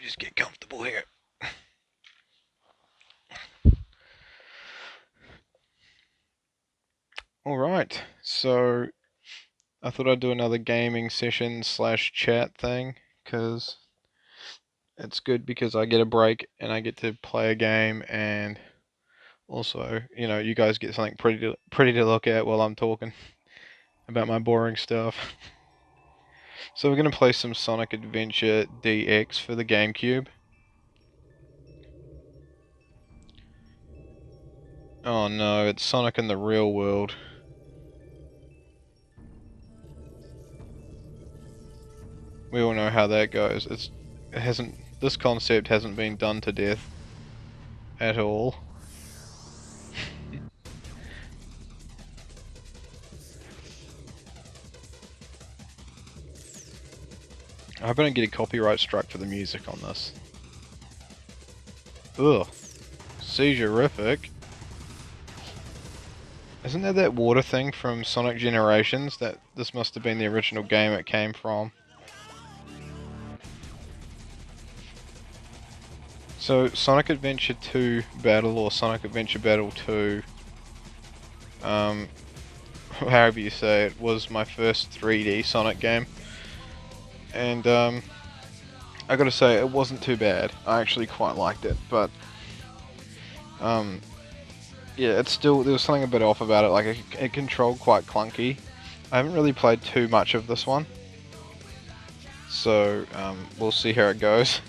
just get comfortable here. Alright, so I thought I'd do another gaming session slash chat thing, because it's good because I get a break and I get to play a game, and also, you know, you guys get something pretty to look at while I'm talking about my boring stuff. So we're going to play some Sonic Adventure DX for the GameCube. Oh no, it's Sonic in the real world. We all know how that goes. This concept hasn't been done to death at all. I hope I don't get a copyright strike for the music on this. Ugh. Seizure-rific. Isn't there that water thing from Sonic Generations? That this must have been the original game it came from. So, Sonic Adventure 2 Battle or Sonic Adventure Battle 2, however you say it, was my first 3D Sonic game. And, I gotta say, it wasn't too bad. I actually quite liked it, but, yeah, it's still, there was something a bit off about it, like it controlled quite clunky. I haven't really played too much of this one, so we'll see how it goes.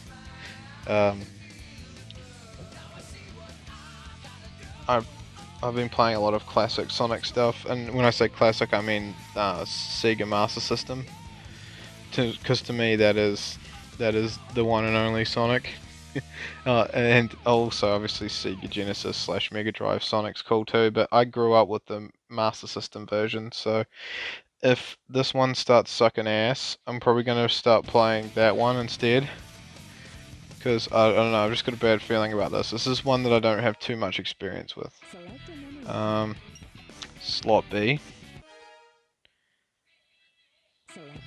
I've been playing a lot of classic Sonic stuff, and when I say classic, I mean Sega Master System, because to me that is the one and only Sonic. And also obviously Sega Genesis slash Mega Drive Sonic's cool too, but I grew up with the Master System version, so if this one starts sucking ass, I'm probably going to start playing that one instead. Because, I don't know, I've just got a bad feeling about this. This is one that I don't have too much experience with. Slot B.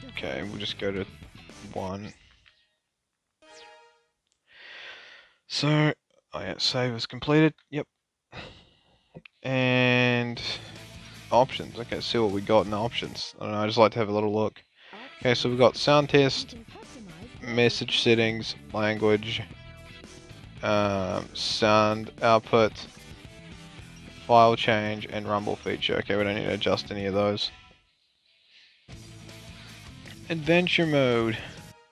Okay, we'll just go to 1. So, oh yeah, save is completed. Yep. And options. Okay, see what we got in the options. I don't know, I just like to have a little look. Okay, so we've got sound test, message settings, language, sound output, file change, and rumble feature. Okay, we don't need to adjust any of those. Adventure mode.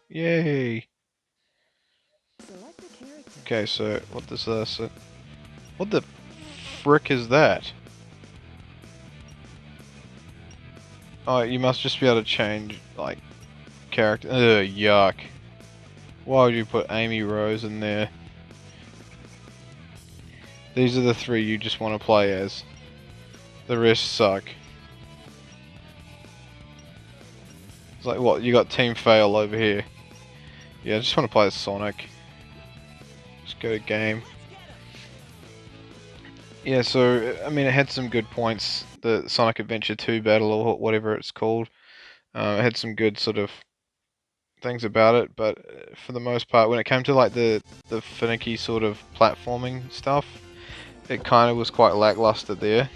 Yay. Okay, so what does this? What the frick is that? Oh, you must just be able to change, like, character. Ugh, yuck. Why would you put Amy Rose in there? These are the 3 you just want to play as. The rest suck. It's like, what, you got Team Fail over here. Yeah, I just want to play as Sonic. Just go to game. Yeah, so, I mean, it had some good points. The Sonic Adventure 2 battle, or whatever it's called. It had some good sort of things about it, but for the most part, when it came to like the finicky sort of platforming stuff, it kind of was quite lackluster there.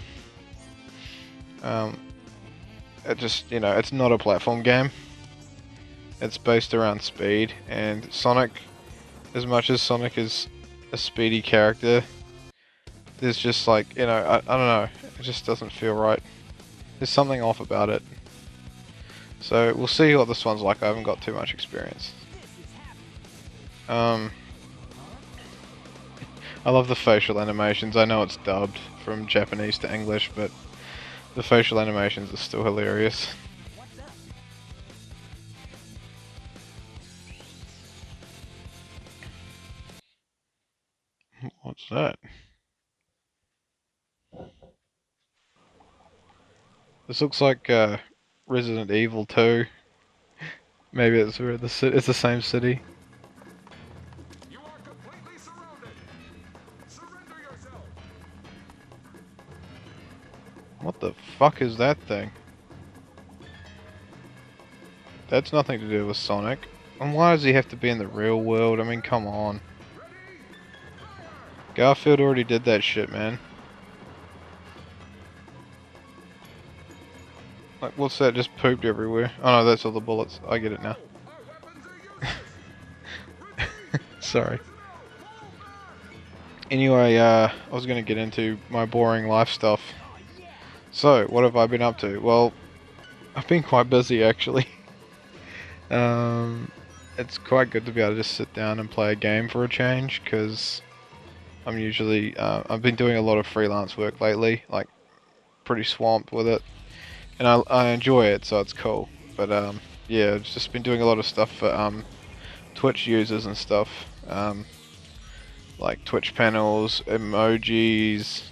It just, you know, it's not a platform game. It's based around speed, and Sonic, as much as Sonic is a speedy character, there's just like, you know, I don't know, it just doesn't feel right. There's something off about it. So we'll see what this one's like. I haven't got too much experience. I love the facial animations. I know it's dubbed from Japanese to English, but the facial animations are still hilarious. What's that? This looks like Resident Evil 2. Maybe it's it's the same city. You are completely surrounded. Surrender yourself. What the fuck is that thing? That's nothing to do with Sonic. And why does he have to be in the real world? I mean, come on. Garfield already did that shit, man. Like, what's that? Just pooped everywhere. Oh no, that's all the bullets. I get it now. Sorry. Anyway, I was gonna get into my boring life stuff. So, what have I been up to? Well, I've been quite busy actually. It's quite good to be able to just sit down and play a game for a change, because I'm usually, I've been doing a lot of freelance work lately, like pretty swamped with it, and I enjoy it, so it's cool. But yeah, I've just been doing a lot of stuff for Twitch users and stuff, like Twitch panels, emojis,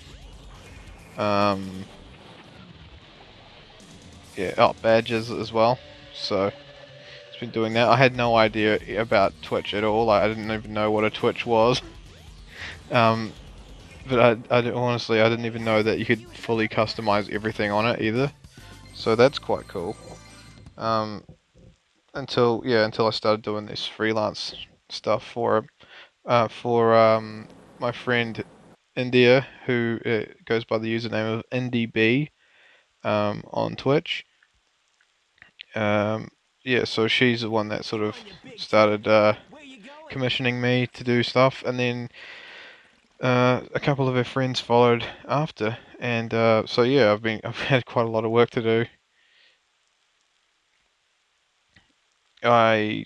yeah, badges as well. So it's been doing that. I had no idea about Twitch at all. Like, I didn't even know what a Twitch was. But honestly, I didn't even know that you could fully customize everything on it either. So that's quite cool. Until I started doing this freelance stuff for my friend India, who goes by the username of IndieB on Twitch. Yeah, so she's the one that sort of started commissioning me to do stuff, and then a couple of her friends followed after, and so yeah, I've had quite a lot of work to do. I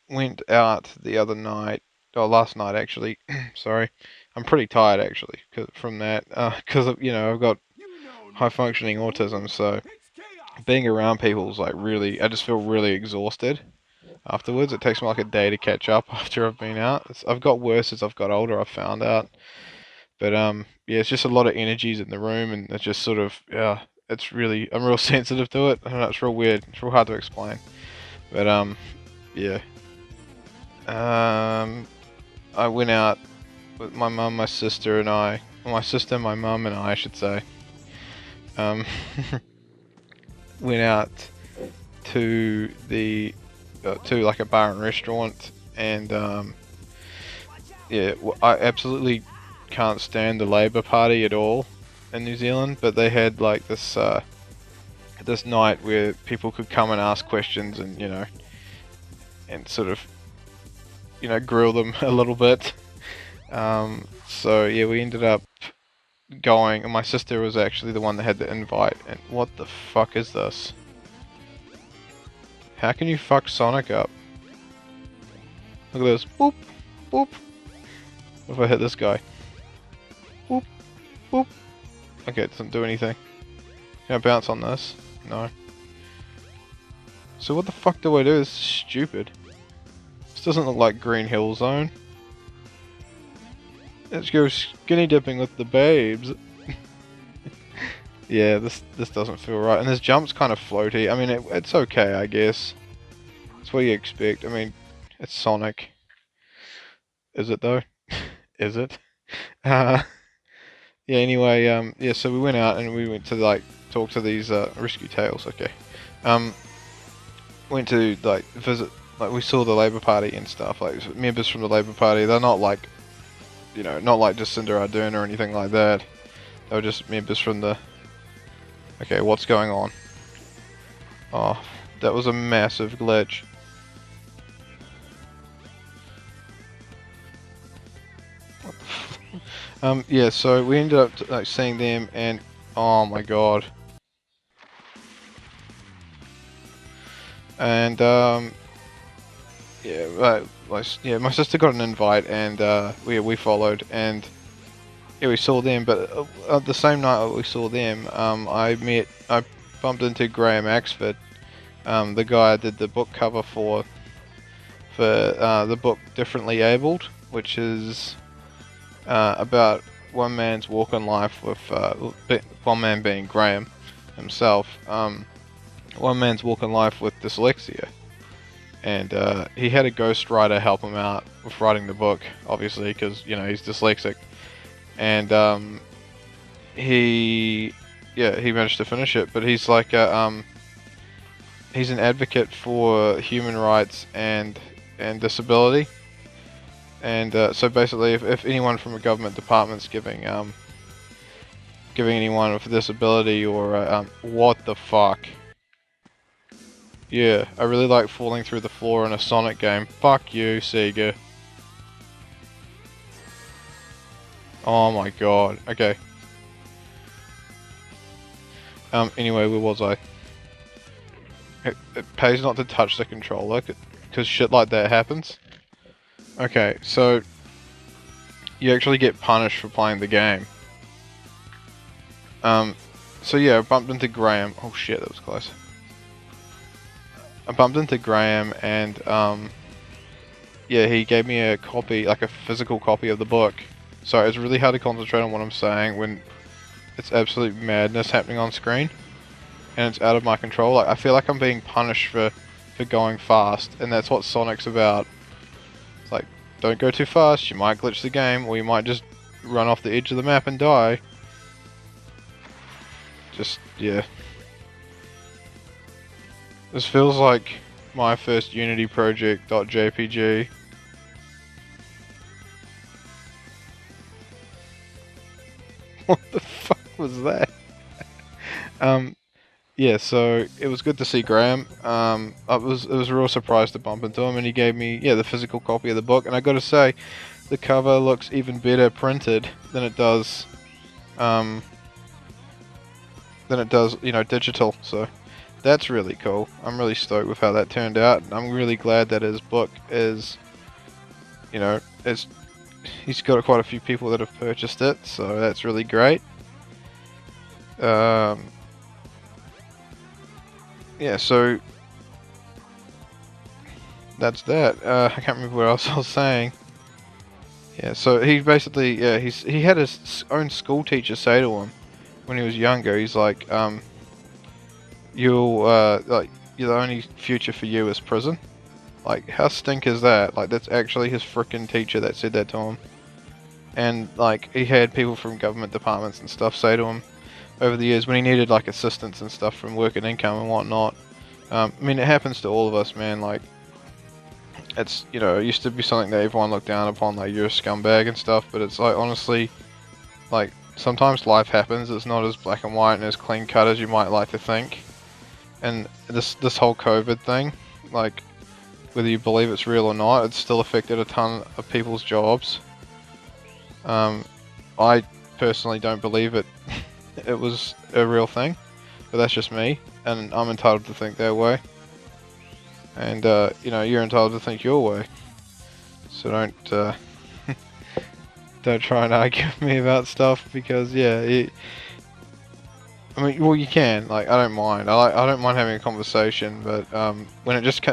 went out the other night, or last night actually. Sorry, I'm pretty tired actually from that, because I've got high functioning autism, so being around people is like really, I just feel really exhausted afterwards. It takes me like a day to catch up after I've been out. I've got worse as I've got older, I've found out. But yeah, it's just a lot of energies in the room, and it's just sort of, yeah, it's really, I'm real sensitive to it. I don't know, it's real weird. It's real hard to explain. But yeah. I went out with my mum, my sister, and I. Well, my sister, my mum, and I should say. Um, went out to the to like a bar and restaurant, and yeah, I absolutely can't stand the Labour Party at all in New Zealand, but they had like this night where people could come and ask questions, and and sort of grill them a little bit. So yeah, we ended up going, and my sister was actually the one that had the invite. And what the fuck is this? How can you fuck Sonic up? Look at this. Boop, boop. What if I hit this guy? Boop, boop. Okay, it doesn't do anything. Can I bounce on this? No. So what the fuck do I do? This is stupid. This doesn't look like Green Hill Zone. Let's go skinny dipping with the babes. Yeah, this doesn't feel right. And this jump's kind of floaty. I mean, it's okay, I guess. It's what you expect. I mean, it's Sonic. Is it though? Is it? Yeah, anyway, yeah, so we went out and we went to like talk to these Rescue Tales, okay. Went to like visit, like we saw the Labour Party and stuff, like members from the Labour Party. They're not like, not like Jacinda Ardern or anything like that. They were just members from the... Okay, what's going on? Oh, that was a massive glitch. Yeah, so we ended up like seeing them, and oh my god. And yeah, yeah, my sister got an invite, and we followed, and yeah, we saw them. But the same night we saw them, I bumped into Graham Axford, the guy I did the book cover for the book Differently Abled, which is about one man's walk in life with one man being Graham himself. One man's walk in life with dyslexia, and he had a ghostwriter help him out with writing the book, obviously, because he's dyslexic, and he managed to finish it. But he's like he's an advocate for human rights and disability. And so basically, if anyone from a government department's giving anyone with a disability or what the fuck? Yeah, I really like falling through the floor in a Sonic game. Fuck you, Sega. Oh my god. Okay. Anyway, where was I? It pays not to touch the controller, because shit like that happens. Okay, so you actually get punished for playing the game. So yeah, I bumped into Graham. Oh shit, that was close. I bumped into Graham and yeah, he gave me a copy, like a physical copy of the book. So it's really hard to concentrate on what I'm saying when it's absolute madness happening on screen and it's out of my control. Like I feel like I'm being punished for going fast, and that's what Sonic's about. It's like, don't go too fast, you might glitch the game, or you might just run off the edge of the map and die. Just, yeah. This feels like my first Unity project .jpg. What the fuck was that? Yeah, so it was good to see Graham. It was a real surprise to bump into him, and he gave me, yeah, the physical copy of the book. And I got to say, the cover looks even better printed than it does, you know, digital. So that's really cool. I'm really stoked with how that turned out. And I'm really glad that his book is, you know, he's got quite a few people that have purchased it, so that's really great. Yeah, so that's that. I can't remember what else I was saying. Yeah, so he basically, yeah, he had his own school teacher say to him when he was younger, he's like, like, the only future for you is prison. Like, how stink is that? Like, that's actually his frickin' teacher that said that to him. And, like, he had people from government departments and stuff say to him over the years when he needed, like, assistance and stuff from work and income and whatnot. I mean, it happens to all of us, man. Like, it's, you know, it used to be something that everyone looked down upon, like, you're a scumbag and stuff, but it's, like, honestly, like, sometimes life happens. It's not as black and white and as clean cut as you might like to think. And this whole COVID thing, like, whether you believe it's real or not, it's still affected a ton of people's jobs. I personally don't believe it was a real thing, but that's just me, and I'm entitled to think that way. And you know, you're entitled to think your way. So don't try and argue with me about stuff, because yeah, I mean, well, you can. Like, I don't mind. I don't mind having a conversation, but when it just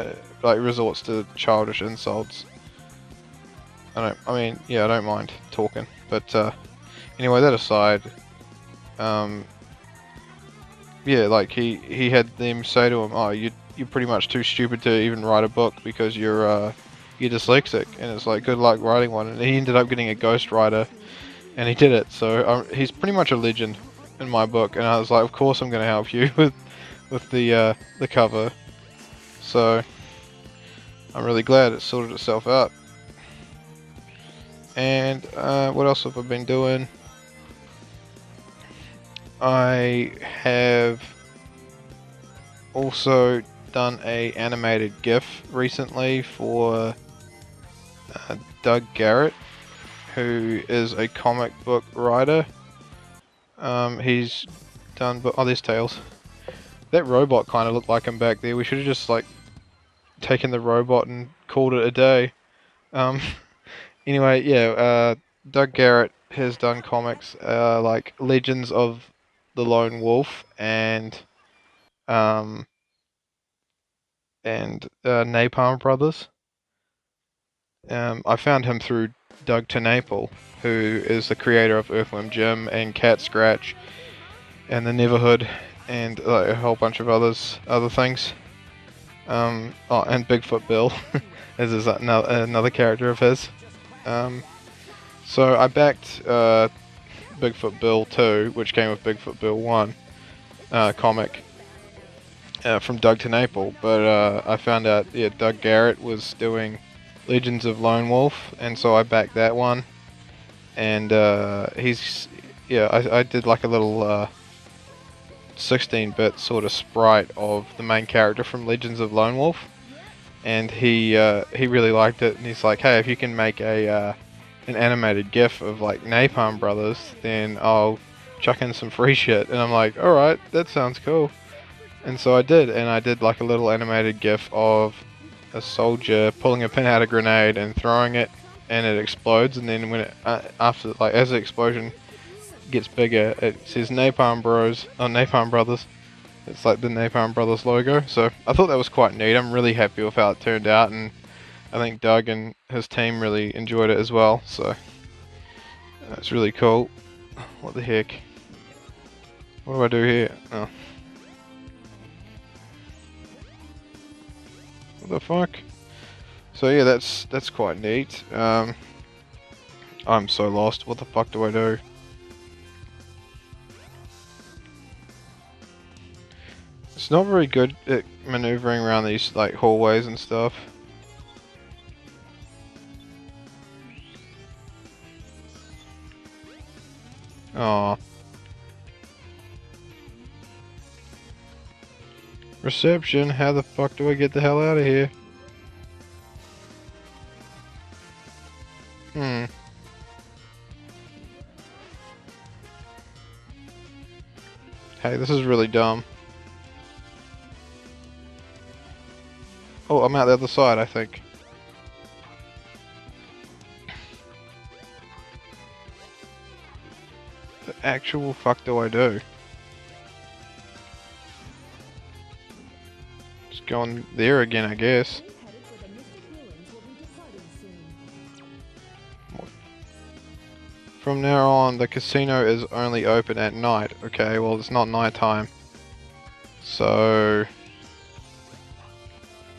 like resorts to childish insults, I mean, yeah, I don't mind talking. But anyway, that aside, yeah, like he had them say to him, "Oh, you're pretty much too stupid to even write a book because you're dyslexic," and it's like, good luck writing one. And he ended up getting a ghostwriter, and he did it. So he's pretty much a legend in my book. And I was like, of course I'm going to help you with the cover. So I'm really glad it sorted itself out. And what else have I been doing? I have also done a animated GIF recently for Doug Garrett, who is a comic book writer. He's done, but oh, there's Tails. That robot kind of looked like him back there. We should have just like taken the robot and called it a day. Anyway, yeah, Doug Garrett has done comics like Legends of the Lone Wolf and Napalm Brothers. I found him through Doug TenNapel, who is the creator of Earthworm Jim and Cat Scratch and the Neverhood and a whole bunch of other things. Oh, and Bigfoot Bill is another character of his. So I backed Bigfoot Bill 2, which came with Bigfoot Bill 1 comic, from Doug to Naple, but I found out Doug Garrett was doing Legends of Lone Wolf, and so I backed that one. And I did like a little 16-bit sort of sprite of the main character from Legends of Lone Wolf, and he really liked it, and he's like, hey, if you can make an animated GIF of like Napalm Brothers, then I'll chuck in some free shit. And I'm like, all right, that sounds cool. And so I did, and I did like a little animated GIF of a soldier pulling a pin out of a grenade and throwing it, and it explodes. And then when it after like as the explosion gets bigger, it says Napalm Bros or Napalm Brothers. It's like the Napalm Brothers logo. So I thought that was quite neat. I'm really happy with how it turned out, and I think Doug and his team really enjoyed it as well. So that's really cool. What the heck? What do I do here? Oh. What the fuck? So yeah, that's quite neat. I'm so lost. What the fuck do I do? It's not very good at maneuvering around these like hallways and stuff. Oh. Reception, how the fuck do I get the hell out of here? Hey, this is really dumb. Oh, I'm out the other side, I think. The actual fuck do I do? Just going there again, I guess. From now on, the casino is only open at night. Okay, well, it's not nighttime. So...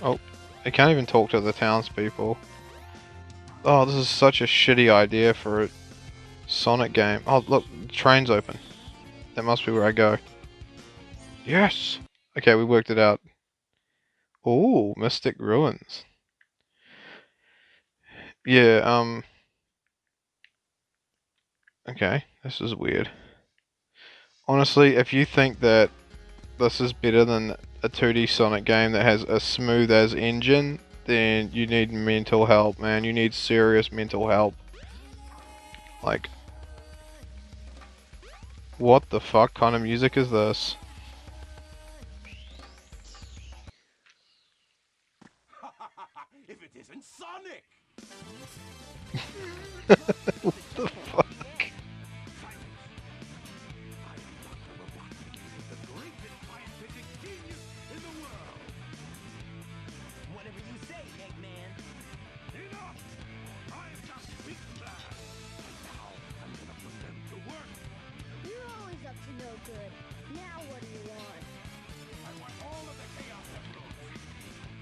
Oh, I can't even talk to the townspeople. Oh, this is such a shitty idea for a Sonic game. Oh, look, the train's open. That must be where I go. Yes! Okay, we worked it out. Ooh, Mystic Ruins. Yeah, okay, this is weird. Honestly, if you think that this is better than a 2D Sonic game that has a smooth as engine, then you need mental help, man. You need serious mental help. Like, what the fuck kind of music is this? If it isn't Sonic! What the fuck? Whatever you say, Eggman. Enough! I am just weak class. Now I'm gonna put them to work. You're always up to no good. Now what do you want? I want all of the Chaos Emeralds.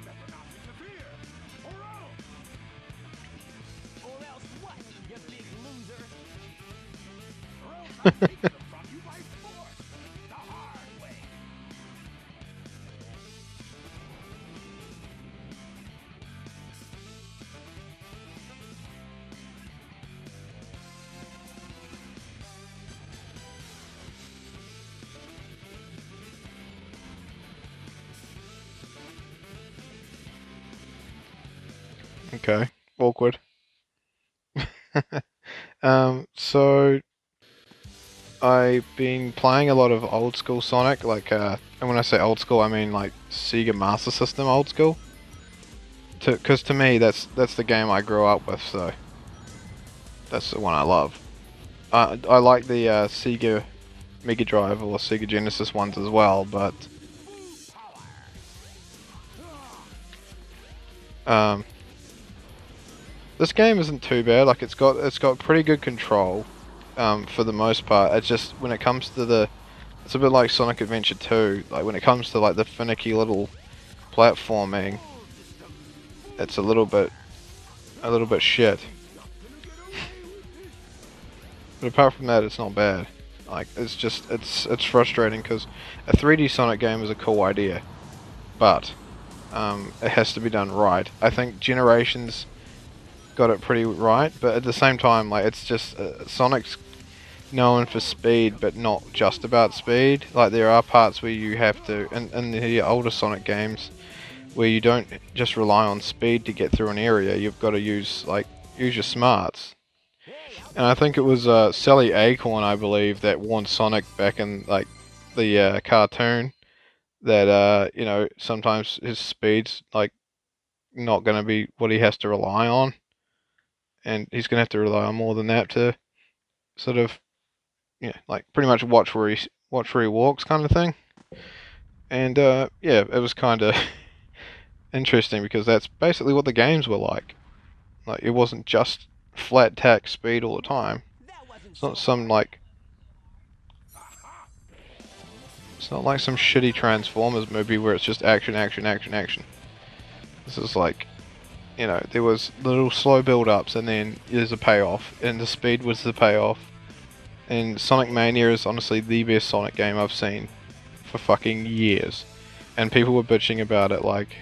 Better not interfere, or else. Or else what, you big loser? Or else I'm taking them from you by force, the hard way. Okay, awkward. So I've been playing a lot of old school Sonic, like, and when I say old school, I mean like Sega Master System old school. Because to me, that's the game I grew up with, so that's the one I love. I like the Sega Mega Drive or Sega Genesis ones as well, but this game isn't too bad. Like it's got pretty good control for the most part. It's just when it comes to it's a bit like Sonic Adventure 2. Like when it comes to like the finicky little platforming, it's a little bit shit. But apart from that, it's not bad. Like it's frustrating because a 3D Sonic game is a cool idea. but it has to be done right. I think Generations got it pretty right, but at the same time, like, it's just Sonic's known for speed, but not just about speed. Like, there are parts where you have to, in the older Sonic games, where you don't just rely on speed to get through an area. You've got to use your smarts. And I think it was Sally Acorn, I believe, that warned Sonic back in like the cartoon that you know, sometimes his speed's like not going to be what he has to rely on, and he's going to have to rely on more than that to sort of, you know, like pretty much watch where he walks, kind of thing. And yeah, it was kind of interesting because that's basically what the games were like. Like, it wasn't just flat tack speed all the time. That wasn't It's so not some hard. like it's not like some shitty Transformers movie where it's just action, action, action, action. This is like, you know, there was little slow build-ups and then there's a payoff, and the speed was the payoff. And Sonic Mania is honestly the best Sonic game I've seen for fucking years. And people were bitching about it like,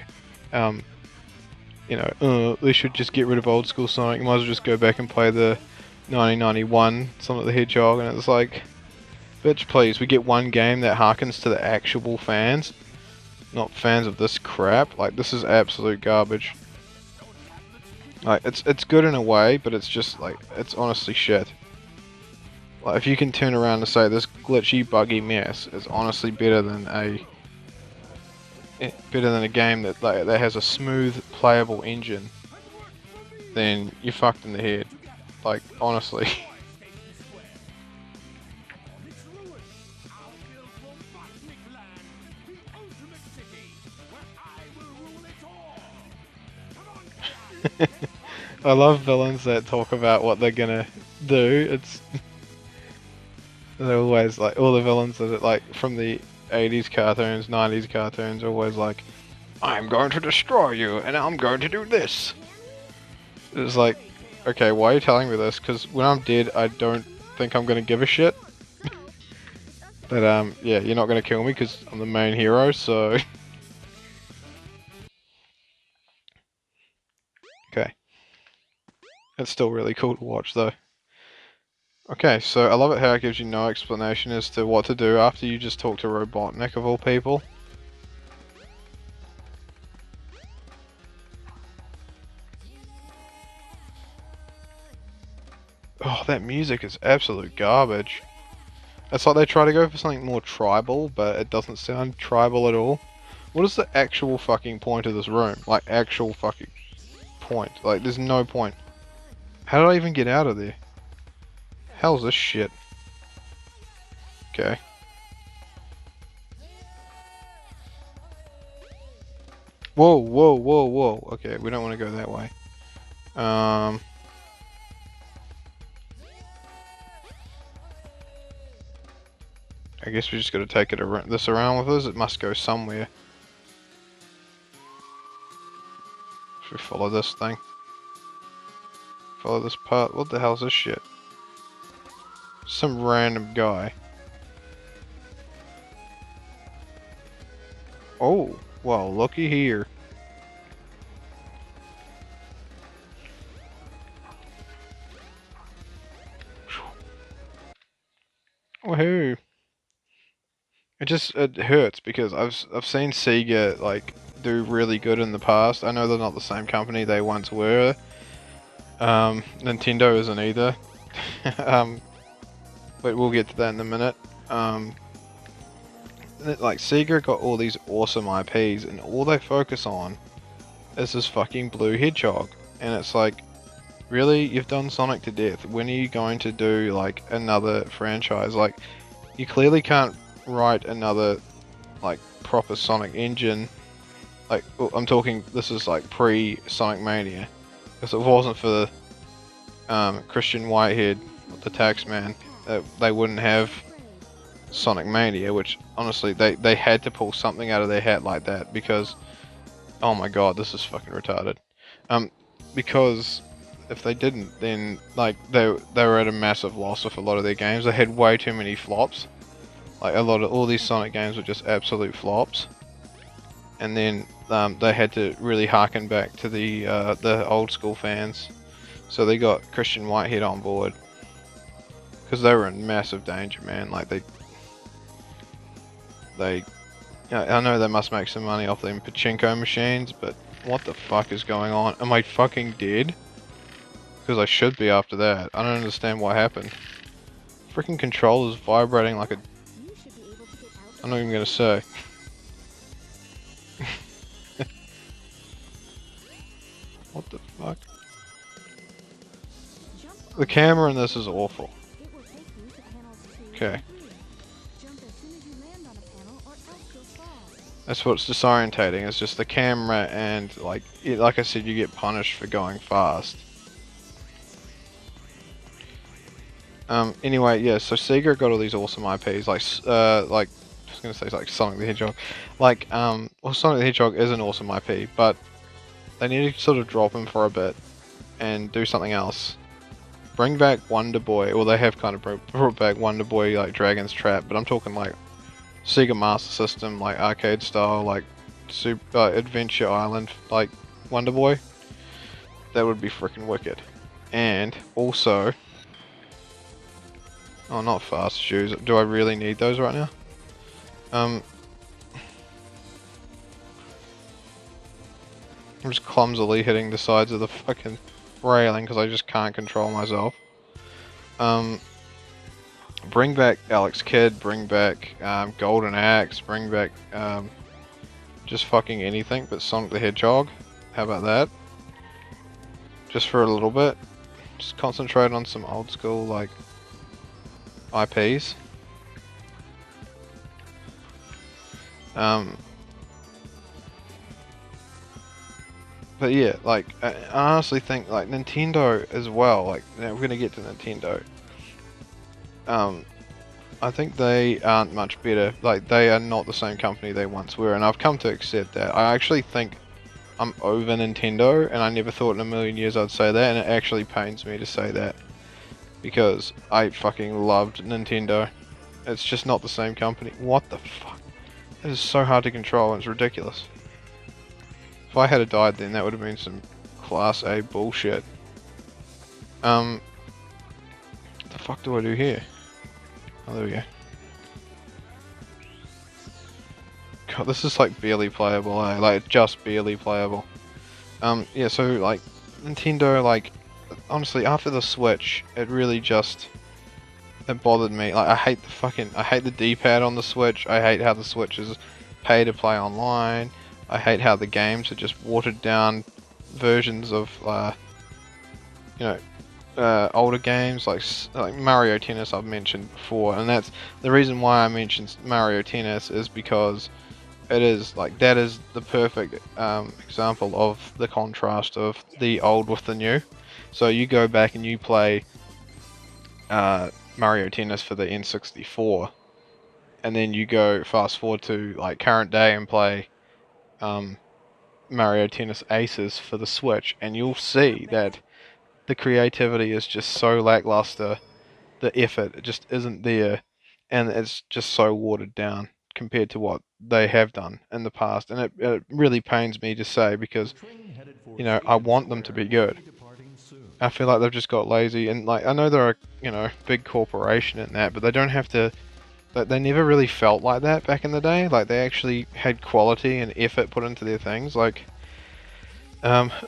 you know, they should just get rid of old school Sonic. You might as well just go back and play the 1991 Sonic the Hedgehog. And it's like, bitch, please, we get one game that harkens to the actual fans, not fans of this crap. Like, this is absolute garbage. Like, it's good in a way, but it's just like, it's honestly shit. Like, if you can turn around and say this glitchy, buggy mess is honestly better than a game that has a smooth, playable engine, then you're fucked in the head. Like, honestly. It's ruined. I'll build Robotnik Land, the ultimate city, where I will rule it all. Come on, guys. I love villains that talk about what they're gonna do. It's they're always like, all the villains that are like from the 80s cartoons, 90s cartoons are always like, I'm going to destroy you and I'm going to do this. It's like, okay, why are you telling me this? Because when I'm dead, I don't think I'm gonna give a shit. But yeah, you're not gonna kill me because I'm the main hero, so okay. It's still really cool to watch though. Okay, so I love it how it gives you no explanation as to what to do after you just talk to Robotnik of all people. Oh, that music is absolute garbage. It's like they try to go for something more tribal, but it doesn't sound tribal at all. What is the actual fucking point of this room? Like, actual fucking point. Like, there's no point. How did I even get out of there? Hell's this shit? Okay. Whoa, whoa, whoa, whoa. Okay, we don't want to go that way. I guess we just gotta take this around with us. It must go somewhere. Should we follow this thing? Follow this part. What the hell's this shit? Some random guy. Oh, well, looky here. Woohoo! It hurts because I've seen Sega like do really good in the past. I know they're not the same company they once were. Nintendo isn't either. But we'll get to that in a minute. Like, Sega got all these awesome IPs, and all they focus on is this fucking blue hedgehog. And it's like, really? You've done Sonic to death. When are you going to do like another franchise? Like, you clearly can't write another like proper Sonic engine. Like, I'm talking, this is like pre-Sonic Mania, because it wasn't for Christian Whitehead, the Taxman, they wouldn't have Sonic Mania, which honestly they had to pull something out of their hat like that, because oh my god, this is fucking retarded. Because if they didn't, then like they were at a massive loss with a lot of their games. They had way too many flops. Like, all these Sonic games were just absolute flops. and then they had to really harken back to the old school fans, so they got Christian Whitehead on board because they were in massive danger, man. Like they, I know they must make some money off them pachinko machines, but what the fuck is going on? Am I fucking dead? Because I should be after that. I don't understand what happened. Freaking controller's vibrating like a. You should be able to get out I'm not even gonna say. What the fuck? Jump The camera in this is awful. It will take you to panels 2 Okay. and 3. Jump as soon as you land on a panel or else you'll fall. That's what's disorientating. It's just the camera and like I said, you get punished for going fast. Anyway, yeah. So Sega got all these awesome IPs, like I was gonna say like Sonic the Hedgehog, well, Sonic the Hedgehog is an awesome IP, but they need to sort of drop him for a bit and do something else. Bring back Wonder Boy, well, they have kind of brought back Wonder Boy like Dragon's Trap, but I'm talking like Sega Master System, like arcade style, like Super Adventure Island, like Wonder Boy. That would be freaking wicked. And also, oh, not fast shoes. Do I really need those right now? I'm just clumsily hitting the sides of the fucking railing because I just can't control myself. Bring back Alex Kidd, bring back Golden Axe, bring back just fucking anything but Sonic the Hedgehog. How about that? Just for a little bit. Just concentrate on some old school like IPs. But yeah, like I honestly think like Nintendo as well. Like now we're gonna get to Nintendo. I think they aren't much better. Like they are not the same company they once were, and I've come to accept that. I actually think I'm over Nintendo, and I never thought in a million years I'd say that, and it actually pains me to say that because I fucking loved Nintendo. It's just not the same company. What the fuck? It is so hard to control, and it's ridiculous. If I had died then, that would have been some class A bullshit. What the fuck do I do here? Oh, there we go. God, this is like barely playable, eh? Like, just barely playable. Yeah, so, like, Nintendo, like, honestly, after the Switch, it really just, it bothered me. Like, I hate the D-pad on the Switch. I hate how the Switch is pay to play online. I hate how the games are just watered down versions of, you know, older games like Mario Tennis I've mentioned before, and that's the reason why I mentioned Mario Tennis is because it is like that is the perfect example of the contrast of the old with the new. So you go back and you play Mario Tennis for the N64, and then you go fast forward to like current day and play Mario Tennis Aces for the Switch, and you'll see that the creativity is just so lackluster. The effort just isn't there, and it's just so watered down compared to what they have done in the past. And it really pains me to say because, you know, I want them to be good. I feel like they've just got lazy, and like I know they're a big corporation in that, but they don't have to. But they never really felt like that back in the day. Like they actually had quality and effort put into their things. Like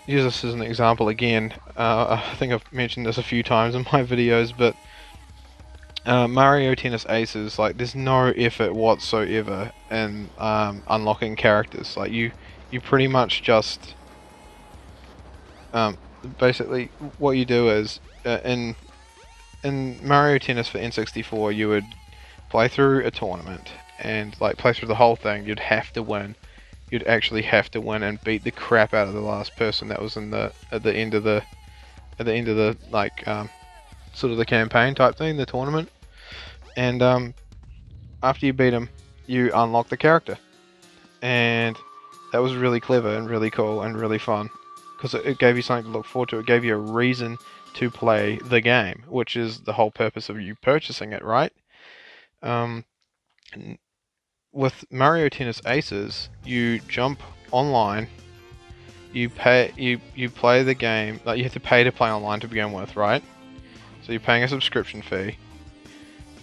use this as an example again. I think I've mentioned this a few times in my videos, but Mario Tennis Aces, like, there's no effort whatsoever in unlocking characters. Like, you pretty much just basically what you do is in Mario Tennis for N64, you would play through a tournament and like play through the whole thing. You'd have to win. You'd actually have to win and beat the crap out of the last person that was in the at the end of the like sort of the campaign type thing, the tournament. And after you beat him, you unlock the character, and that was really clever and really cool and really fun because it gave you something to look forward to. It gave you a reason to play the game, which is the whole purpose of you purchasing it, right? Um, with Mario Tennis Aces, you jump online. You pay. You play the game. Like you have to pay to play online to begin with, right? So you're paying a subscription fee,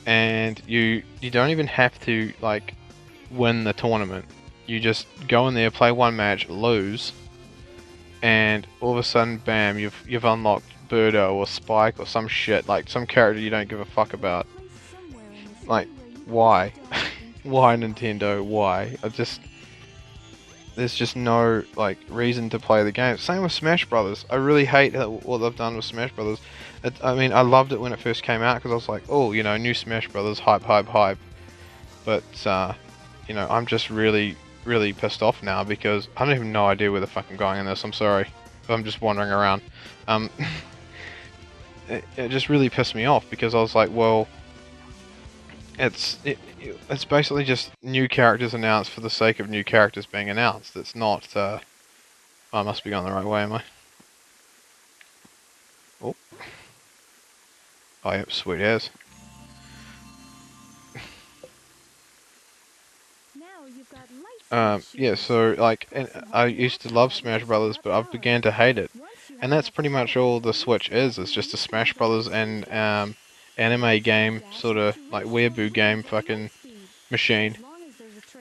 and you don't even have to like win the tournament. You just go in there, play one match, lose, and all of a sudden, bam! You've unlocked Birdo or Spike or some shit, like some character you don't give a fuck about. Like, why? Why Nintendo? Why? There's just no like reason to play the game. Same with Smash Brothers. I really hate what they've done with Smash Brothers. I mean, I loved it when it first came out because I was like, oh, you know, new Smash Brothers, hype, hype, hype. But you know, I'm just really, really pissed off now because I don't even know idea where the fuck I'm going in this. I'm sorry, if I'm just wandering around. Um, it just really pissed me off because I was like, well, it's basically just new characters announced for the sake of new characters being announced. It's not. Oh, I must be going the right way, am I? Oh. Oh, yep, sweet as. Yeah, so like, I used to love Smash Brothers, but I've began to hate it, and that's pretty much all the Switch is. It's just a Smash Brothers and anime game, sort of like weeaboo game, fucking machine,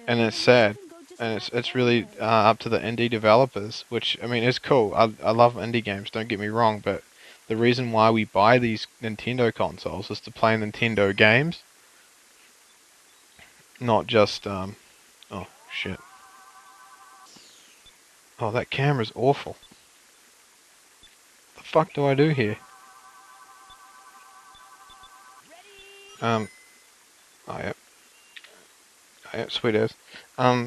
and it's sad, and it's really up to the indie developers, which I mean is cool. I love indie games, don't get me wrong, but the reason why we buy these Nintendo consoles is to play Nintendo games, not just oh shit. Oh, that camera's awful. The fuck do I do here? Oh yeah. Oh, yeah, sweet as.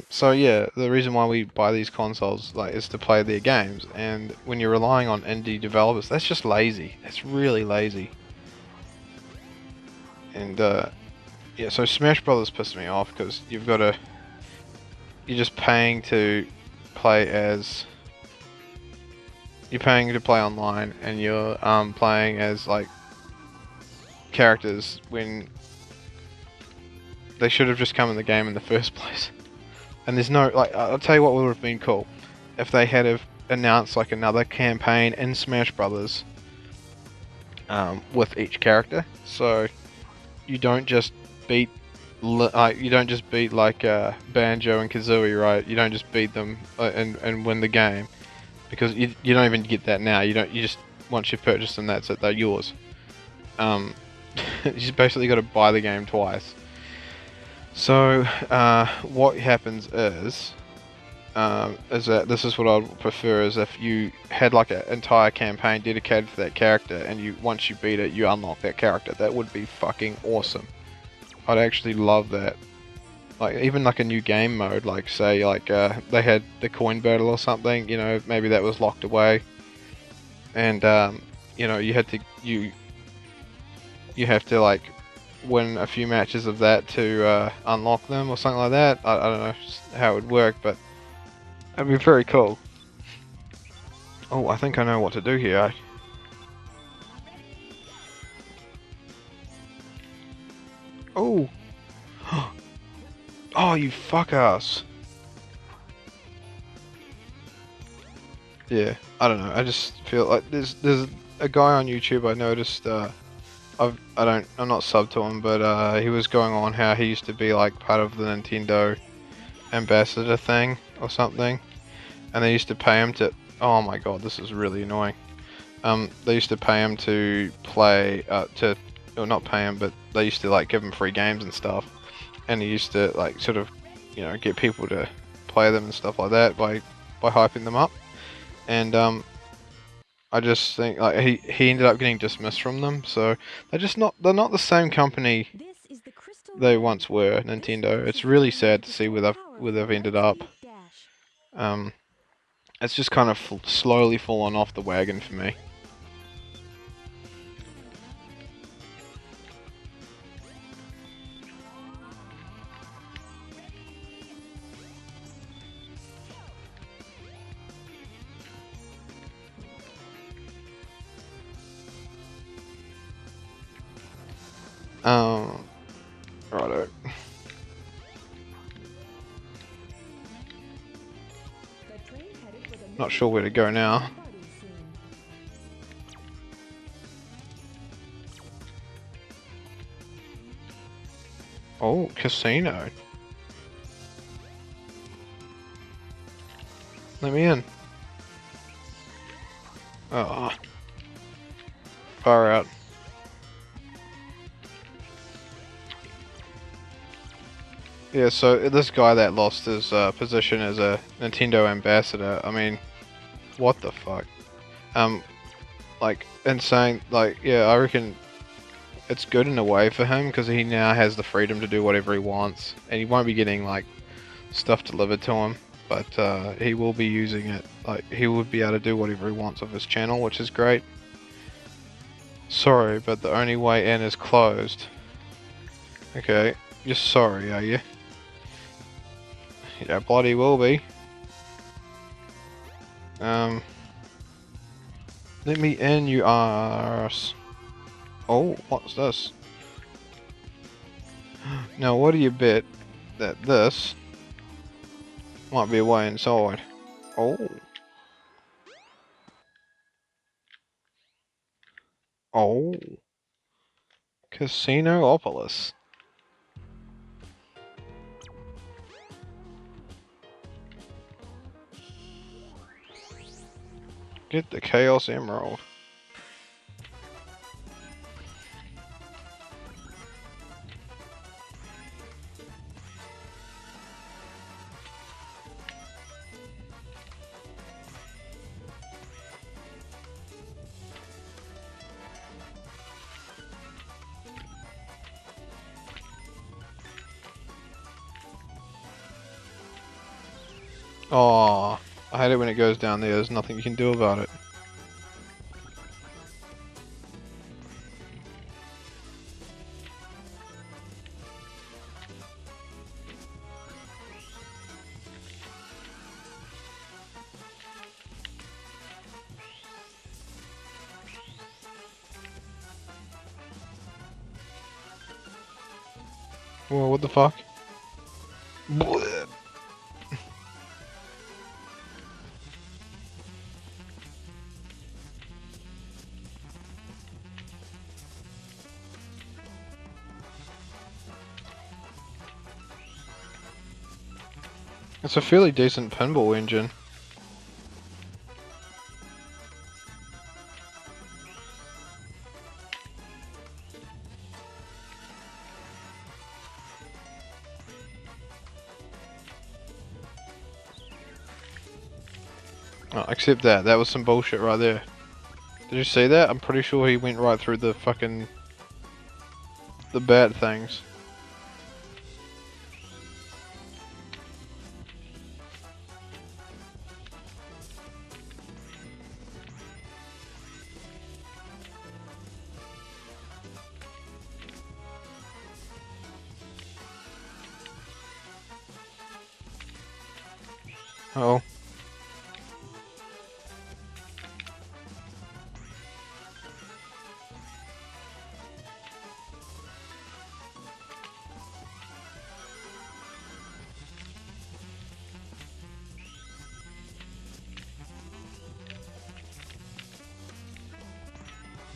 So yeah, the reason why we buy these consoles like is to play their games, and when you're relying on indie developers, that's just lazy. It's really lazy. And yeah, so Smash Brothers pissed me off because you're just paying to play as. You're paying to play online, and you're playing as like characters when they should have just come in the game in the first place. And there's no like, I'll tell you what would have been cool if they had have announced like another campaign in Smash Brothers with each character. So you don't just beat like Banjo and Kazooie, right? You don't just beat them and win the game, because you don't even get that now. You just once you purchase them, that's it. They're yours. You just basically got to buy the game twice. So what happens is that this is what I would prefer, is if you had like an entire campaign dedicated to that character, and once you beat it, you unlock that character. That would be fucking awesome. I'd actually love that. Like even like a new game mode, like say like they had the coin battle or something. You know, maybe that was locked away, and you know you have to like win a few matches of that to unlock them or something like that. I don't know how it would work, but that'd be very cool. Oh, I think I know what to do here. Oh, oh, you fuck ass. Yeah, I don't know. I just feel like there's a guy on YouTube I noticed. I'm not sub to him, but he was going on how he used to be like part of the Nintendo ambassador thing or something, and they used to pay him to. Oh my god, this is really annoying. They used to pay him to play or not pay him, but they used to like give him free games and stuff, and he used to like sort of, you know, get people to play them and stuff like that by hyping them up, and I just think like he ended up getting dismissed from them, so they're not the same company they once were, Nintendo. It's really sad to see where they've ended up. Um, it's just kind of slowly fallen off the wagon for me. Righto. Not sure where to go now. Oh, casino. Let me in. Oh. Far out. Yeah, so this guy that lost his position as a Nintendo ambassador, I mean, what the fuck? Like, insane, like, yeah, I reckon it's good in a way for him, because he now has the freedom to do whatever he wants, and he won't be getting, like, stuff delivered to him, but he will be using it, like, he will be able to do whatever he wants of his channel, which is great. Sorry, but the only way in is closed. Okay, you're sorry, are you? Yeah, bloody will be. Let me in, you arse. Oh, what's this? Now, what do you bet that this might be a way inside? Oh. Oh. Casinoopolis. Get the Chaos Emerald. Oh, I hate it when it goes down there. There's nothing you can do about it. Whoa, what the fuck? Bleh. It's a fairly decent pinball engine. Oh, except that. That was some bullshit right there. Did you see that? I'm pretty sure he went right through the fucking... the bad things. Oh.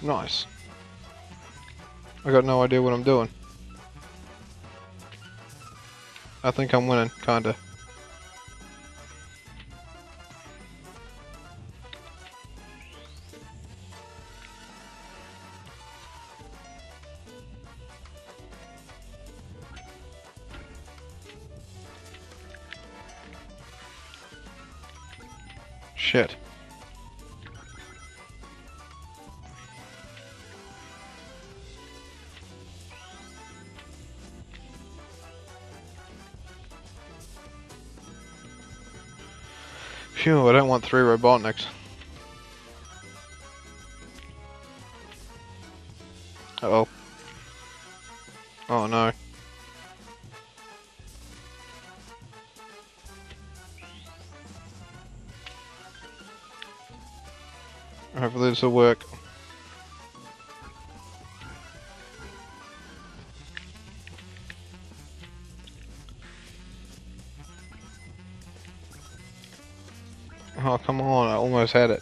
Nice. I got no idea what I'm doing. I think I'm winning, kinda. Shit. Phew, I don't want 3 Robotniks. Uh-oh. Oh no. Hopefully this will work. Oh, come on, I almost had it.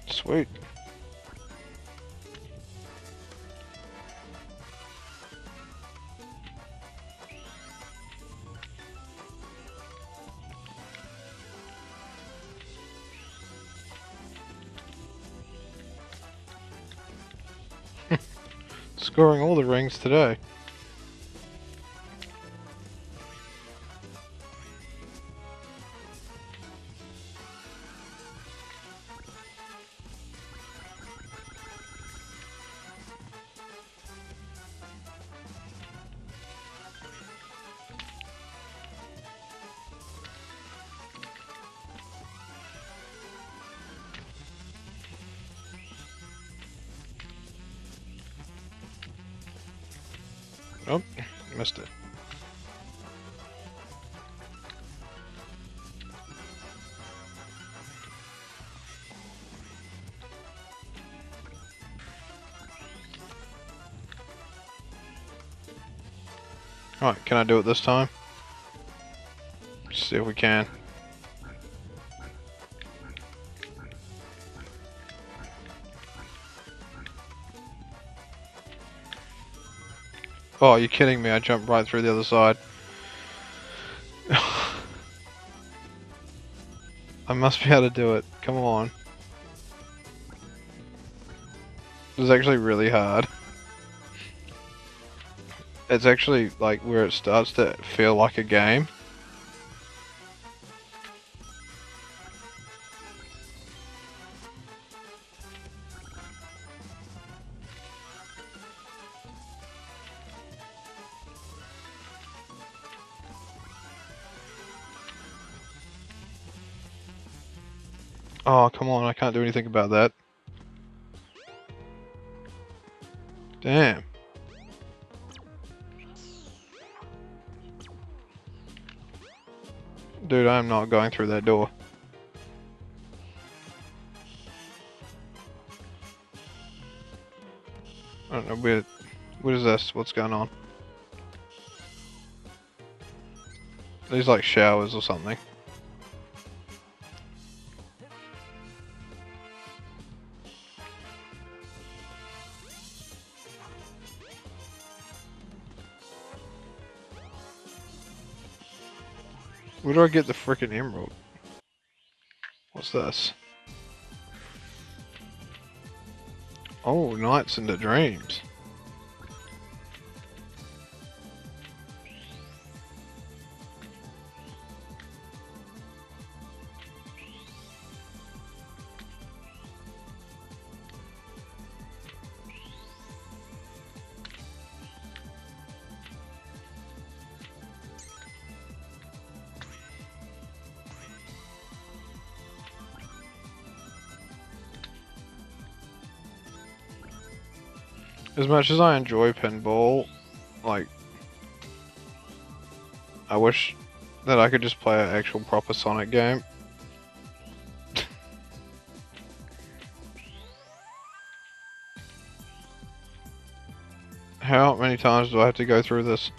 Sweet. Scoring all the rings today. Oh, missed it. Alright, can I do it this time? Let's see if we can. Oh, you're kidding me, I jumped right through the other side. I must be able to do it. Come on. This is actually really hard. It's actually like where it starts to feel like a game. Oh, come on, I can't do anything about that. Damn. Dude, I am not going through that door. I don't know, what is this? What's going on? These like showers or something. Where do I get the frickin' emerald? What's this? Oh, Nights into Dreams. As much as I enjoy pinball, like, I wish that I could just play an actual proper Sonic game. How many times do I have to go through this?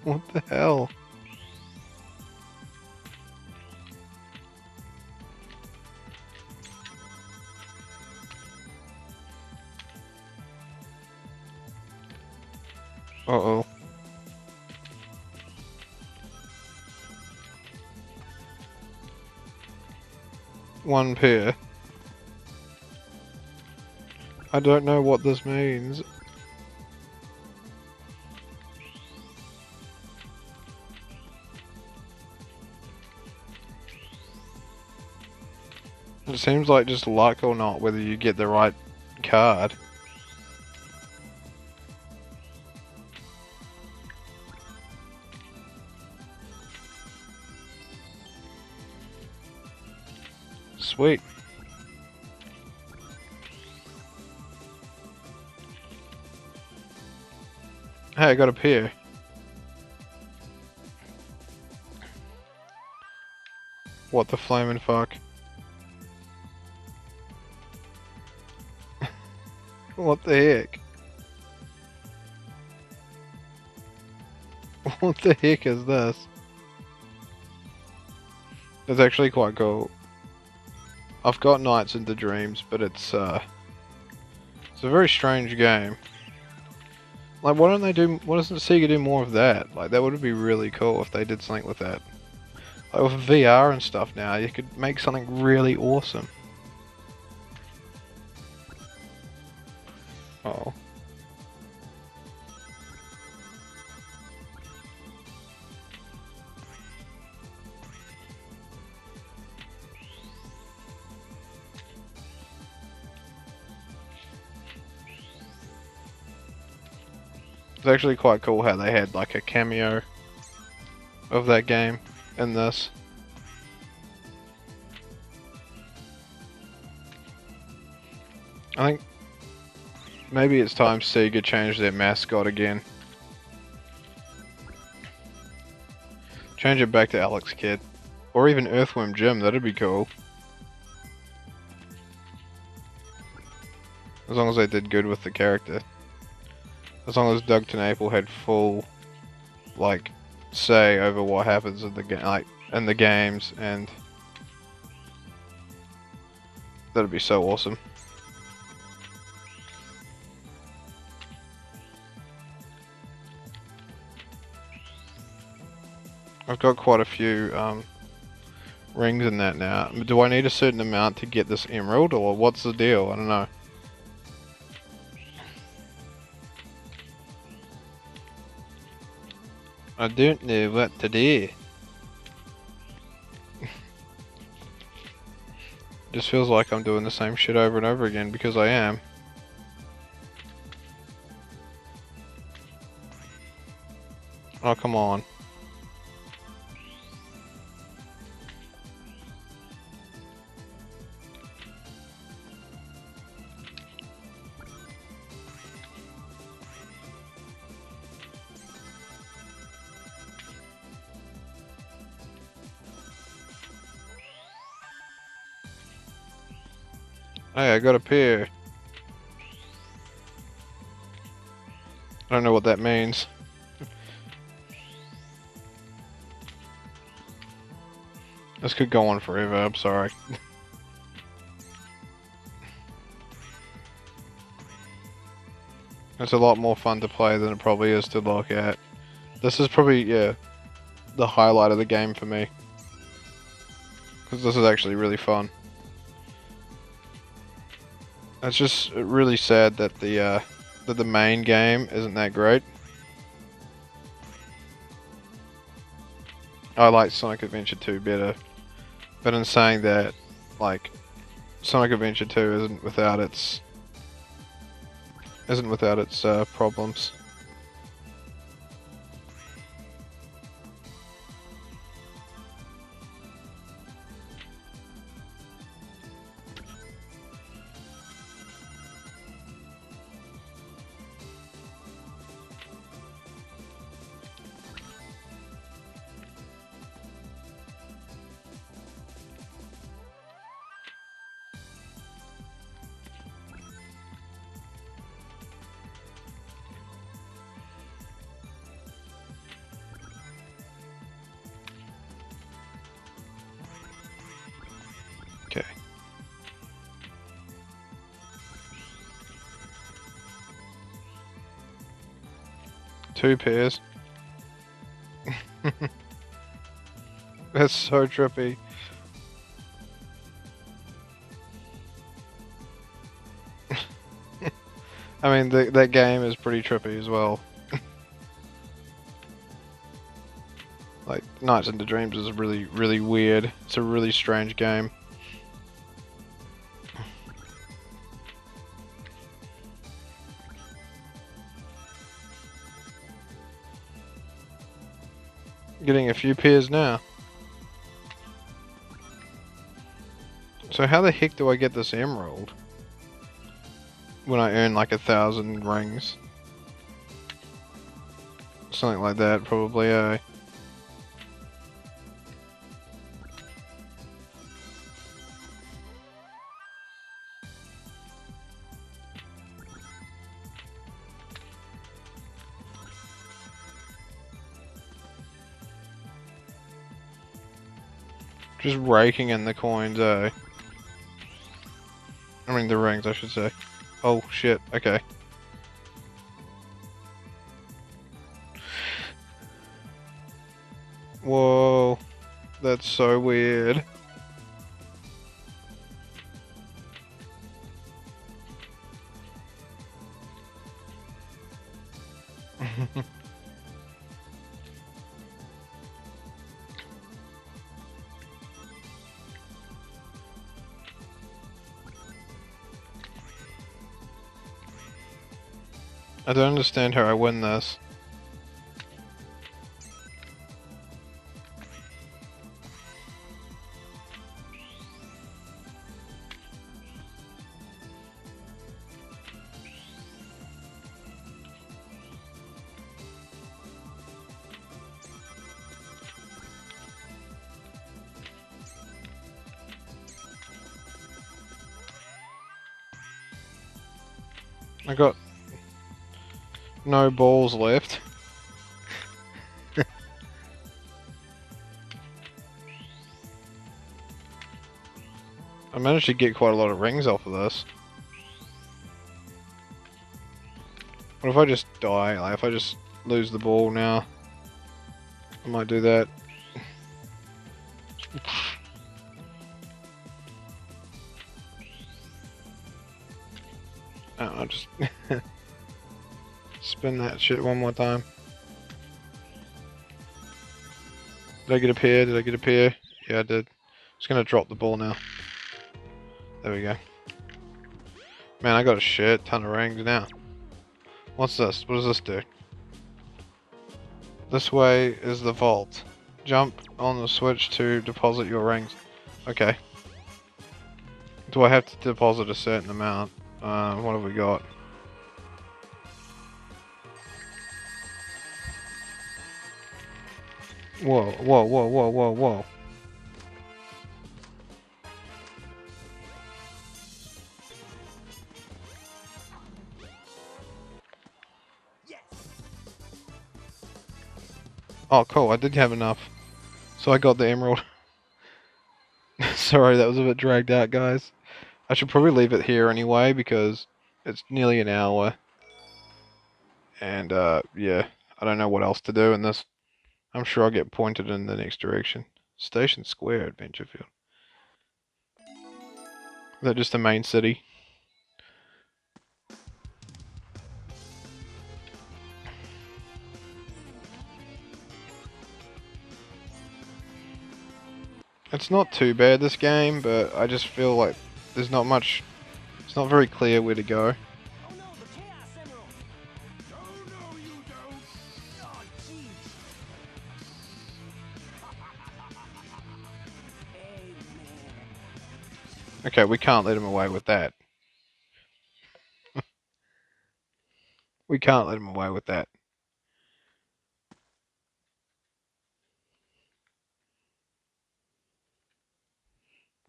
What the hell? Uh-oh. One pair. I don't know what this means. It seems like just luck or not, whether you get the right card. Sweet. Hey, I got up here. What the flaming fuck? What the heck? What the heck is this? It's actually quite cool. I've got Nights into Dreams, but it's a very strange game. Like, why don't they do? Why doesn't Sega do more of that? Like, that would be really cool if they did something with that. Like with VR and stuff now, you could make something really awesome. Oh. It's actually quite cool how they had like a cameo of that game in this. I think maybe it's time Sega changed their mascot again. Change it back to Alex Kidd. Or even Earthworm Jim, that'd be cool. As long as they did good with the character. As long as Doug TenNapel had full, like, say over what happens in the in the games, and that'd be so awesome. I've got quite a few rings in that now. Do I need a certain amount to get this emerald, or what's the deal? I don't know. I don't know what to do. Just feels like I'm doing the same shit over and over again, because I am. Oh, come on. Hey, I got a pair. I don't know what that means. This could go on forever, I'm sorry. It's a lot more fun to play than it probably is to look at. This is probably, yeah, the highlight of the game for me. Because this is actually really fun. It's just really sad that the main game isn't that great. I like Sonic Adventure 2 better, but in saying that, like, Sonic Adventure 2 isn't without its problems. Okay. Two pairs. That's so trippy. I mean, that game is pretty trippy as well. Like, Nights into Dreams is really, really weird. It's a really strange game. Getting a few pairs now. So how the heck do I get this emerald? When I earn like 1,000 rings. Something like that, probably, eh? Just raking in the coins, eh? I mean, the rings, I should say. Oh, shit, okay. Whoa, that's so weird. I don't understand how I win this. I got no balls left. I managed to get quite a lot of rings off of this. What if I just die? Like, if I just lose the ball now? I might do that. I don't know, just spin that shit one more time. Did I get a pair? Did I get a pair? Yeah, I did. Just gonna drop the ball now. There we go. Man, I got a shit ton of rings now. What's this? What does this do? This way is the vault. Jump on the switch to deposit your rings. Okay. Do I have to deposit a certain amount? What have we got? Whoa, whoa, whoa, whoa, whoa, whoa. Yes. Oh, cool, I did have enough. So I got the emerald. Sorry, that was a bit dragged out, guys. I should probably leave it here anyway, because it's nearly an hour. And, yeah, I don't know what else to do in this. I'm sure I'll get pointed in the next direction. Station Square, Adventurefield. Is that just the main city? It's not too bad, this game, but I just feel like there's not much... It's not very clear where to go. Oh no, the Chaos Emerald! Oh no, you don't! Oh jeez! Hey man. Okay, we can't let him away with that. We can't let him away with that.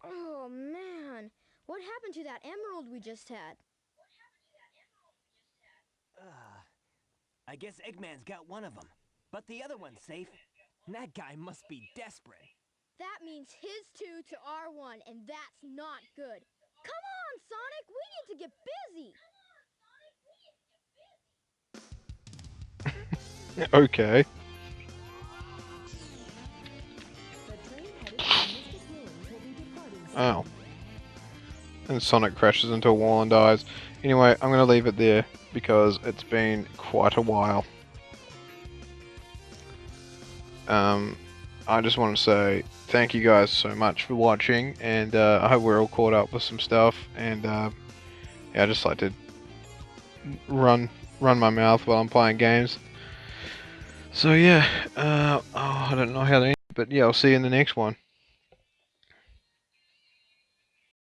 Oh man, what happened to that emerald we just had? I guess Eggman's got one of them, but the other one's safe. That guy must be desperate. That means his 2 to our 1, and that's not good. Come on, Sonic, we need to get busy. Okay. Oh. And Sonic crashes into a wall and dies. Anyway, I'm going to leave it there because it's been quite a while. I just want to say thank you guys so much for watching, and I hope we're all caught up with some stuff. And yeah, I just like to run my mouth while I'm playing games. So yeah, oh, I don't know how to end, but yeah, I'll see you in the next one.